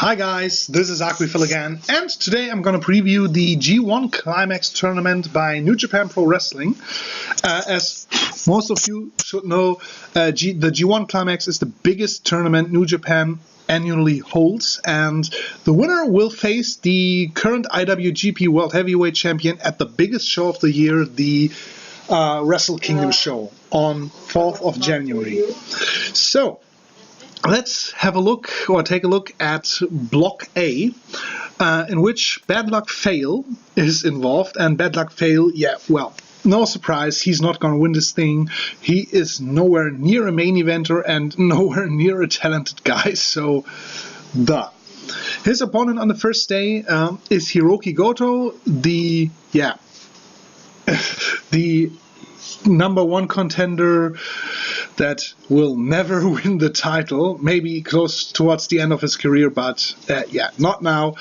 Hi guys, this is Fale again, and today I'm going to preview the G1 Climax tournament by New Japan Pro Wrestling. As most of you should know, the G1 Climax is the biggest tournament New Japan annually holds, and the winner will face the current IWGP World Heavyweight Champion at the biggest show of the year, the Wrestle Kingdom show on 4th of January. So let's have a look, or take a look at Block A, in which Bad Luck Fale is involved. And Bad Luck Fale, yeah, well, no surprise, he's not going to win this thing. He is nowhere near a main eventer and nowhere near a talented guy, so duh. His opponent on the first day is Hirooki Goto, the #1 contender that will never win the title, maybe close towards the end of his career, but yeah, not now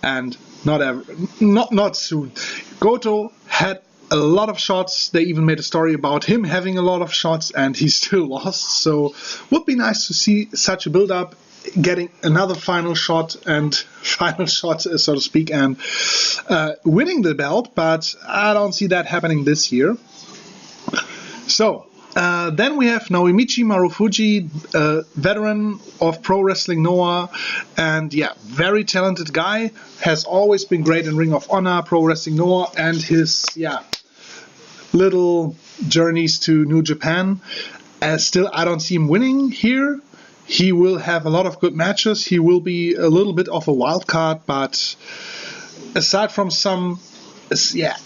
and not ever, not soon. Goto had a lot of shots. They even made a story about him having a lot of shots and he still lost, so would be nice to see such a build-up, getting another final shot, so to speak, and winning the belt, but I don't see that happening this year. So then we have Naomichi Marufuji, veteran of Pro Wrestling Noah, and yeah, very talented guy, has always been great in Ring of Honor, Pro Wrestling Noah, and his little journeys to New Japan. Still, I don't see him winning here. He will have a lot of good matches. He will be a little bit of a wild card, but aside from some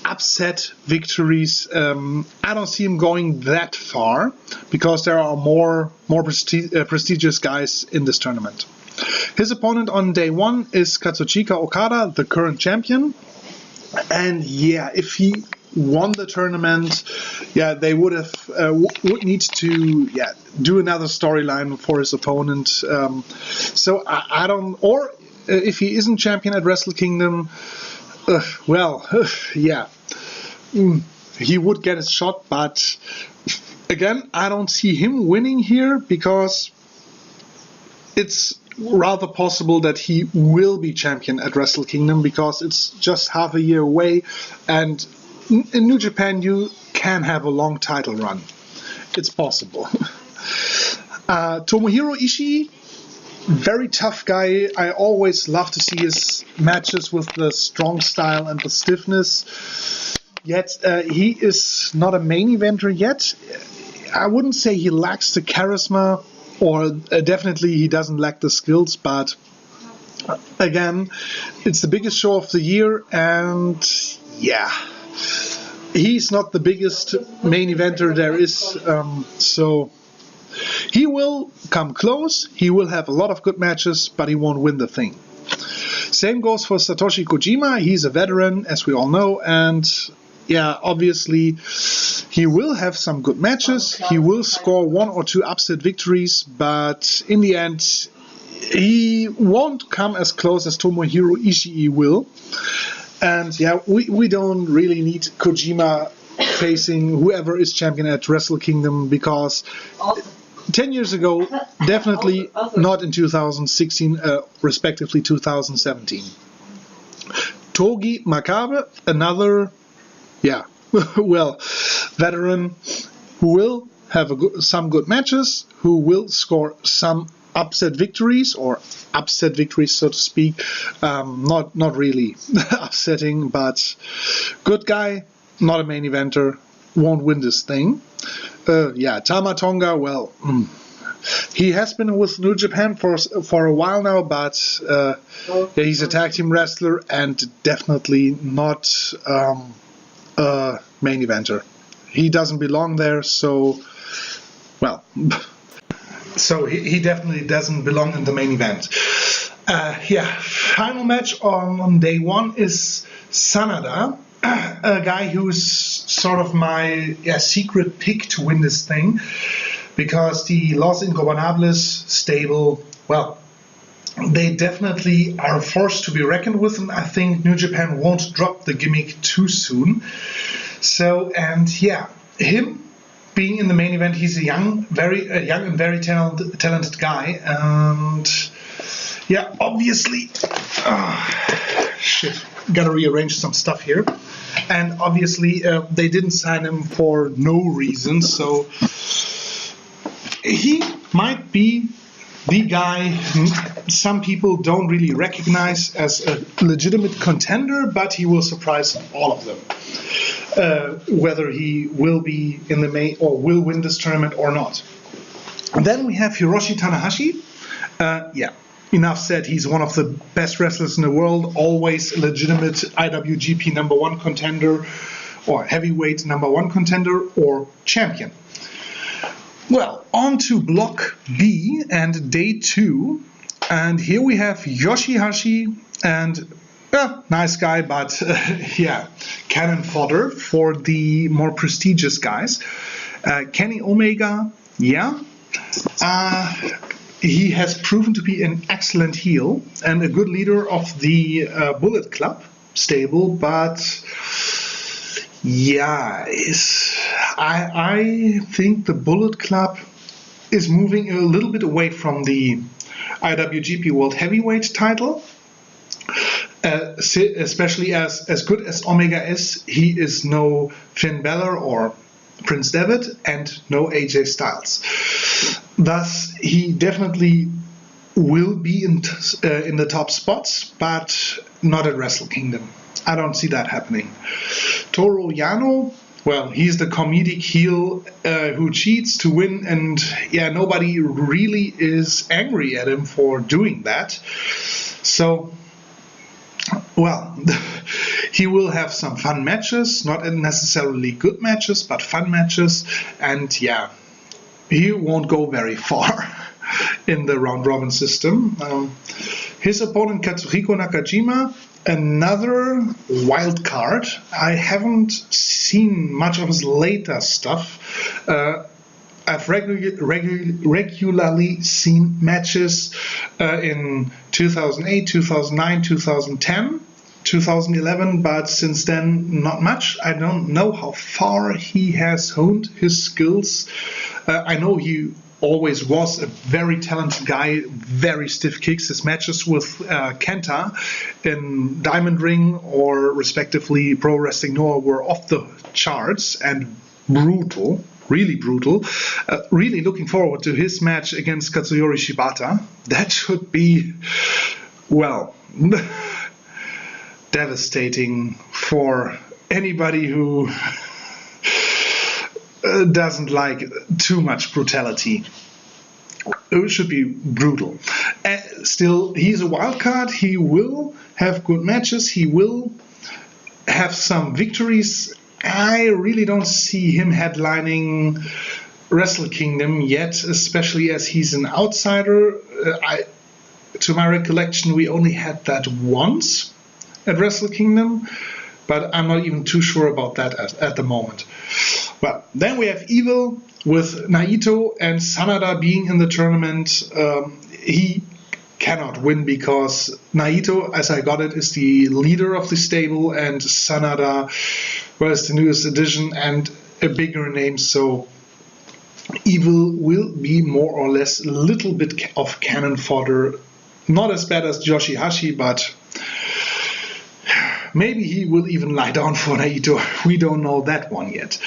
upset victories, I don't see him going that far, because there are more prestigious guys in this tournament. His opponent on day one is Katsuhiko Okada, the current champion, and yeah, if he won the tournament, they would need to do another storyline for his opponent. So I don't, or if he isn't champion at Wrestle Kingdom, he would get his shot, but again, I don't see him winning here, because it's rather possible that he will be champion at Wrestle Kingdom, because it's just half a year away, and in New Japan you can have a long title run. It's possible. Tomohiro Ishii, very tough guy. I always love to see his matches with the strong style and the stiffness. Yet he is not a main eventer yet. I wouldn't say he lacks the charisma, or definitely he doesn't lack the skills, but again, it's the biggest show of the year, and yeah, he's not the biggest main eventer there is, so he will come close, he will have a lot of good matches, but he won't win the thing. Same goes for Satoshi Kojima. He's a veteran, as we all know, and yeah, obviously he will have some good matches, he will score 1 or 2 upset victories, but in the end he won't come as close as Tomohiro Ishii will. And yeah, we don't really need Kojima facing whoever is champion at Wrestle Kingdom, because 10 years ago, definitely not in 2016, respectively 2017. Togi Makabe, another, veteran, who will have some good matches, who will score some upset victories, so to speak. Not really upsetting, but good guy, not a main eventer, won't win this thing. Tama Tonga, well, he has been with New Japan for a while now, but he's a tag team wrestler and definitely not a main eventer. He doesn't belong there, so he definitely doesn't belong in the main event. Final match on day one is SANADA, a guy who's sort of my secret pick to win this thing, because the Los Ingobernables stable, they definitely are a force to be reckoned with, and I think New Japan won't drop the gimmick too soon. So, and him being in the main event, he's a young and very talented guy, and Yeah, obviously. Shit, gotta rearrange some stuff here. And obviously, they didn't sign him for no reason, so he might be the guy some people don't really recognize as a legitimate contender, but he will surprise all of them. Whether he will be in the main or will win this tournament or not. And then we have Hiroshi Tanahashi. Enough said, he's one of the best wrestlers in the world, always a legitimate IWGP #1 contender, or heavyweight #1 contender, or champion. Well, on to Block B and Day 2. And here we have YOSHI-HASHI and, nice guy, but cannon fodder for the more prestigious guys. Kenny Omega, he has proven to be an excellent heel and a good leader of the Bullet Club stable, but I think the Bullet Club is moving a little bit away from the IWGP World Heavyweight title. Especially as good as Omega is, he is no Finn Balor or Prince Devitt and no AJ Styles. Thus, he definitely will be in the top spots, but not at Wrestle Kingdom. I don't see that happening. Toru Yano, well, he's the comedic heel who cheats to win, and nobody really is angry at him for doing that. So, well, he will have some fun matches, not necessarily good matches, but fun matches, and he won't go very far in the round-robin system. His opponent, Katsuhiko Nakajima, another wild card. I haven't seen much of his later stuff. I've regularly seen matches in 2008, 2009, 2010, 2011, but since then, not much. I don't know how far he has honed his skills. I know he always was a very talented guy, very stiff kicks. His matches with Kenta in Diamond Ring or respectively Pro Wrestling Noah were off the charts and brutal, really brutal. Really looking forward to his match against Katsuyori Shibata. That should be, well, devastating for anybody who doesn't like too much brutality. It should be brutal. Still, he's a wild card. He will have good matches. He will have some victories. I really don't see him headlining Wrestle Kingdom yet, especially as he's an outsider. To my recollection, we only had that once at Wrestle Kingdom, but I'm not even too sure about that at the moment. Well, then we have Evil with Naito and SANADA being in the tournament. He cannot win because Naito, as I got it, is the leader of the stable, and SANADA was the newest addition and a bigger name, so Evil will be more or less a little bit of cannon fodder. Not as bad as YOSHI-HASHI, but maybe he will even lie down for Naito. We don't know that one yet.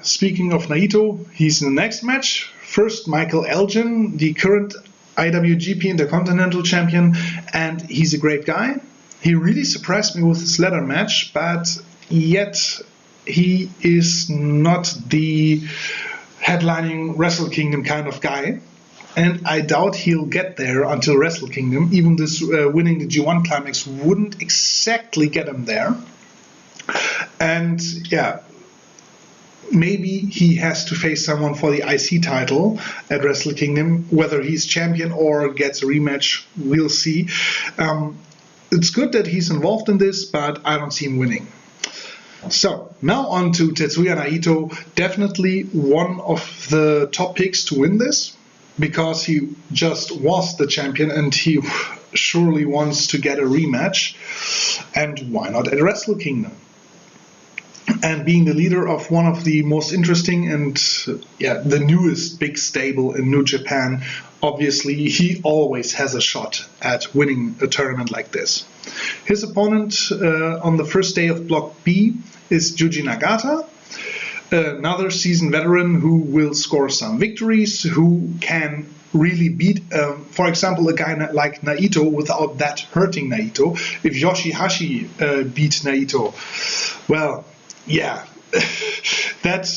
Speaking of Naito, he's in the next match. First, Michael Elgin, the current IWGP Intercontinental Champion, and he's a great guy. He really surprised me with his ladder match, but yet he is not the headlining Wrestle Kingdom kind of guy. And I doubt he'll get there until Wrestle Kingdom. Even this winning the G1 Climax wouldn't exactly get him there. And maybe he has to face someone for the IC title at Wrestle Kingdom. Whether he's champion or gets a rematch, we'll see. It's good that he's involved in this, but I don't see him winning. So, now on to Tetsuya Naito. Definitely one of the top picks to win this, because he just was the champion and he surely wants to get a rematch. And why not at Wrestle Kingdom? and being the leader of one of the most interesting and the newest big stable in New Japan, obviously he always has a shot at winning a tournament like this. His opponent on the first day of Block B is Yuji Nagata, another seasoned veteran who will score some victories, who can really beat, for example, a guy like Naito without that hurting Naito. If YOSHI-HASHI beat Naito, well, yeah, that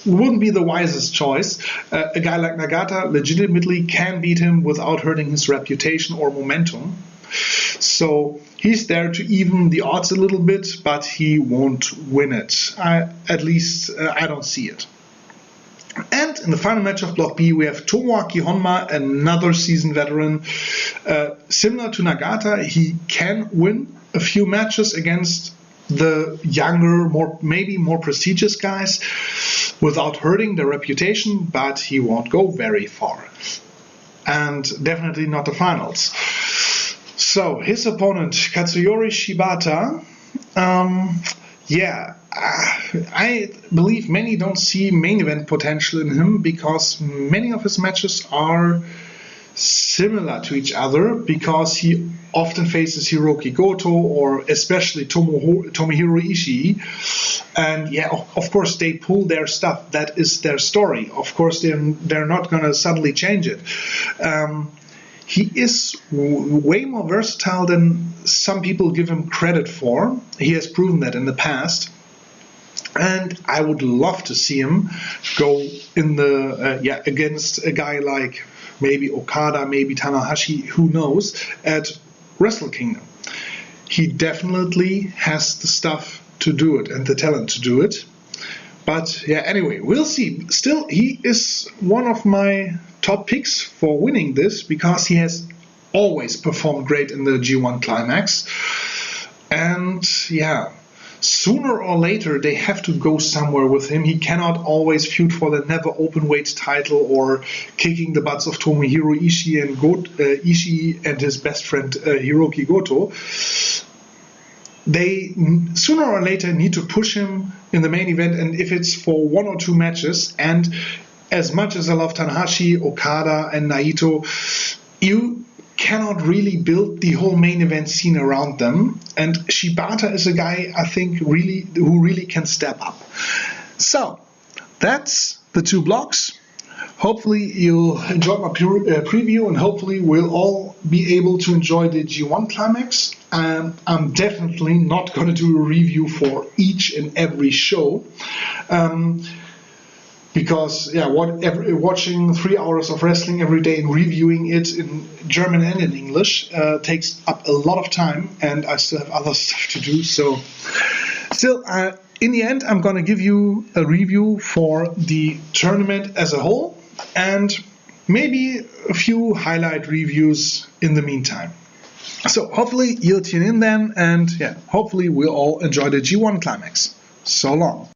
wouldn't be the wisest choice. A guy like Nagata legitimately can beat him without hurting his reputation or momentum. So he's there to even the odds a little bit, but he won't win it. At least I don't see it. And in the final match of Block B, we have Tomoaki Honma, another seasoned veteran. Similar to Nagata, he can win a few matches against the younger, maybe more prestigious guys without hurting their reputation, but he won't go very far. And definitely not the finals. So his opponent, Katsuyori Shibata, I believe many don't see main event potential in him because many of his matches are similar to each other, because he often faces Hirooki Goto or especially Tomohiro Ishii, and of course they pull their stuff. That is their story. Of course they're not gonna suddenly change it. He is way more versatile than some people give him credit for. He has proven that in the past. And I would love to see him go in the against a guy like maybe Okada, maybe Tanahashi, who knows, at Wrestle Kingdom. He definitely has the stuff to do it and the talent to do it. But anyway, we'll see. Still, he is one of my top picks for winning this because he has always performed great in the G1 Climax. And sooner or later they have to go somewhere with him. He cannot always feud for the never openweight title or kicking the butts of Tomohiro Ishii and Ishii and his best friend Hirooki Goto. They sooner or later need to push him in the main event, and if it's for 1 or 2 matches, and as much as I love Tanahashi, Okada and Naito, you cannot really build the whole main event scene around them, and Shibata is a guy I think who really can step up. So that's the 2 blocks. Hopefully you'll enjoy my preview, and hopefully we'll all be able to enjoy the G1 Climax. I'm definitely not going to do a review for each and every show. Because watching 3 hours of wrestling every day and reviewing it in German and in English takes up a lot of time, and I still have other stuff to do. So still, in the end, I'm going to give you a review for the tournament as a whole, and maybe a few highlight reviews in the meantime. So hopefully you'll tune in then, and hopefully we'll all enjoy the G1 Climax. So long.